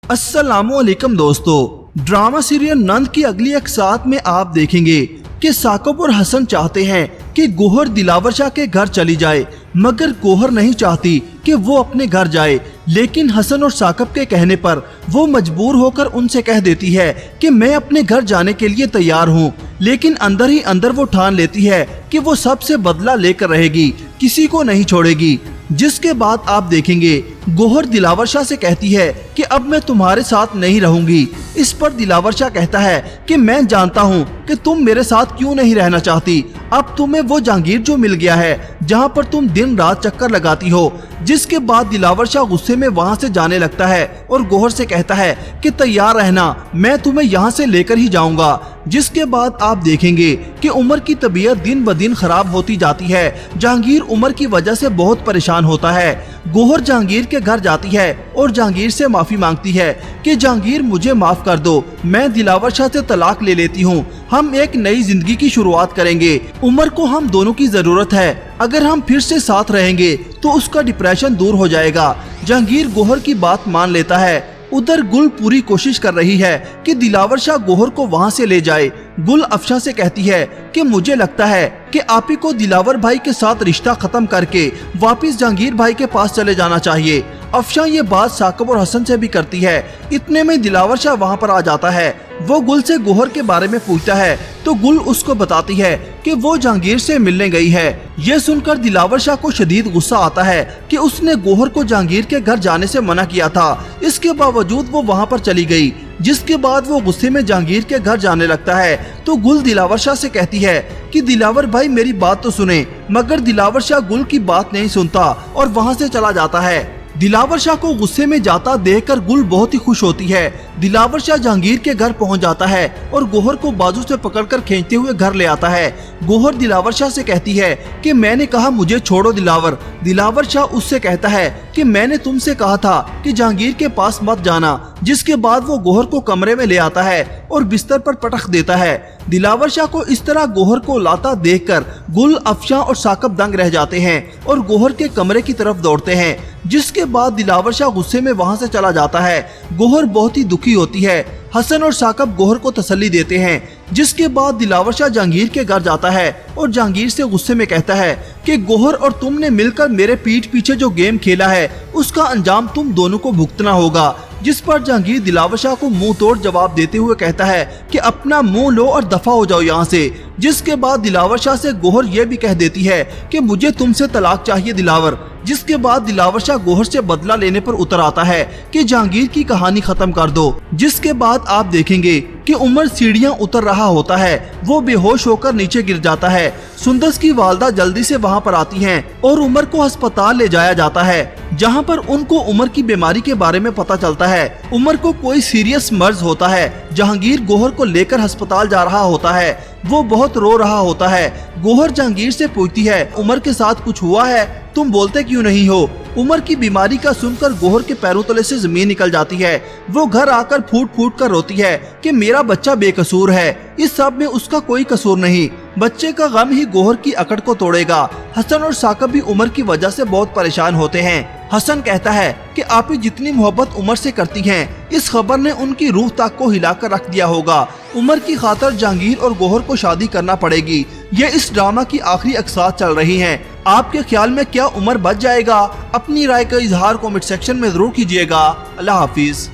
अस्सलामुअलैकुम दोस्तों, drama serial नंद की अगली एपिसोड में आप देखेंगे कि साकिब और हसन चाहते हैं कि गौहर दिलावर शाह के घर चली जाए, मगर गौहर नहीं चाहती कि वो अपने घर जाए। लेकिन हसन और साकिब के कहने पर वो मजबूर होकर उनसे कह देती है कि मैं अपने घर जाने के लिए तैयार हूँ। लेकिन अंदर ही अंदर वो ठान लेती है कि वो सबसे बदला लेकर रहेगी, किसी को नहीं छोड़ेगी। जिसके बाद आप देखेंगे गौहर दिलावर शाह से कहती है कि अब मैं तुम्हारे साथ नहीं रहूंगी। इस पर दिलावर शाह कहता है कि मैं जानता हूँ कि तुम मेरे साथ क्यों नहीं रहना चाहती। अब तुम्हें वो जहांगीर जो मिल गया है जहाँ पर तुम दिन रात चक्कर लगाती हो। जिसके बाद दिलावर शाह गुस्से में वहाँ से जाने लगता है और गौहर से कहता है कि तैयार रहना, मैं तुम्हें यहाँ से लेकर ही जाऊंगा। जिसके बाद आप देखेंगे कि उमर की तबीयत दिन ब दिन खराब होती जाती है। जहांगीर उमर की वजह से बहुत परेशान होता है। गौहर जहांगीर के घर जाती है और जहांगीर से माफी मांगती है कि जहांगीर मुझे माफ कर दो, मैं दिलावर शाह से तलाक ले लेती हूँ, हम एक नई जिंदगी की शुरुआत करेंगे। उमर को हम दोनों की जरूरत है, अगर हम फिर से साथ रहेंगे तो उसका डिप्रेशन दूर हो जाएगा। जहांगीर गौहर की बात मान लेता है। उधर गुल पूरी कोशिश कर रही है कि दिलावर शाह गौहर को वहाँ से ले जाए। गुल अफशा से कहती है कि मुझे लगता है कि आप ही को दिलावर भाई के साथ रिश्ता खत्म करके वापस जहांगीर भाई के पास चले जाना चाहिए। अफशा ये बात साकिब और हसन से भी करती है। इतने में दिलावर शाह वहाँ पर आ जाता है। वो गुल से गौहर के बारे में पूछता है तो गुल उसको बताती है कि वो जहांगीर से मिलने गई है। ये सुनकर दिलावर शाह को शदीद गुस्सा आता है कि उसने गौहर को जहांगीर के घर जाने से मना किया था, इसके बावजूद वो वहाँ पर चली गई। जिसके बाद वो गुस्से में जहांगीर के घर जाने लगता है तो गुल दिलावर शाह से कहती है कि दिलावर भाई मेरी बात तो सुने, मगर दिलावर शाह गुल की बात नहीं सुनता और वहाँ से चला जाता है। दिलावर शाह को गुस्से में जाता देखकर गुल बहुत ही खुश होती है। दिलावर शाह जहांगीर के घर पहुंच जाता है और गौहर को बाजू से पकड़कर खींचते हुए घर ले आता है। गौहर दिलावर शाह से कहती है कि मैंने कहा मुझे छोड़ो दिलावर। दिलावर शाह उससे कहता है कि मैंने तुमसे कहा था कि जहांगीर के पास मत जाना। जिसके बाद वो गौहर को कमरे में ले आता है और बिस्तर पर पटक देता है। दिलावर शाह को इस तरह गौहर को लाता देखकर गुल, अफशा और साकिब दंग रह जाते हैं और गौहर के कमरे की तरफ दौड़ते हैं। जिसके बाद दिलावर शाह गुस्से में वहां से चला जाता है। गौहर बहुत ही दुखी होती है। हसन और साकिब गौहर को तसल्ली देते हैं। जिसके बाद दिलावर शाह जहांगीर के घर जाता है और जहांगीर से गुस्से में कहता है कि गौहर और तुमने मिलकर मेरे पीठ पीछे जो गेम खेला है उसका अंजाम तुम दोनों को भुगतना होगा। जिस पर जहांगीर दिलावर शाह को मुंह तोड़ जवाब देते हुए कहता है कि अपना मुंह लो और दफा हो जाओ यहाँ से। जिसके बाद दिलावर शाह से गौहर ये भी कह देती है कि मुझे तुमसे तलाक चाहिए दिलावर। जिसके बाद दिलावर शाह गौहर से बदला लेने पर उतर आता है कि जहांगीर की कहानी खत्म कर दो। जिसके बाद आप देखेंगे कि उमर सीढ़ियां उतर रहा होता है, वो बेहोश होकर नीचे गिर जाता है। सुंदस की वालदा जल्दी से वहां पर आती हैं और उमर को अस्पताल ले जाया जाता है, जहां पर उनको उमर की बीमारी के बारे में पता चलता है। उमर को कोई सीरियस मर्ज होता है। जहांगीर गौहर को लेकर अस्पताल जा रहा होता है, वो बहुत रो रहा होता है। गौहर जहांगीर से पूछती है उमर के साथ कुछ हुआ है, तुम बोलते क्यों नहीं हो। उमर की बीमारी का सुनकर गौहर के पैरों तले से जमीन निकल जाती है। वो घर आकर फूट फूट कर रोती है कि मेरा बच्चा बेकसूर है, इस सब में उसका कोई कसूर नहीं। बच्चे का गम ही गौहर की अकड़ को तोड़ेगा। हसन और साकिब भी उमर की वजह से बहुत परेशान होते हैं। हसन कहता है कि आप ही जितनी मोहब्बत उमर से करती हैं, इस खबर ने उनकी रूह तक को हिलाकर रख दिया होगा। उमर की खातर जहांगीर और गौहर को शादी करना पड़ेगी। ये इस ड्रामा की आखिरी एपिसोड चल रही हैं। आपके ख्याल में क्या उमर बच जाएगा? अपनी राय का इजहार कमेंट सेक्शन में जरूर कीजिएगा। अल्लाह हाफिज।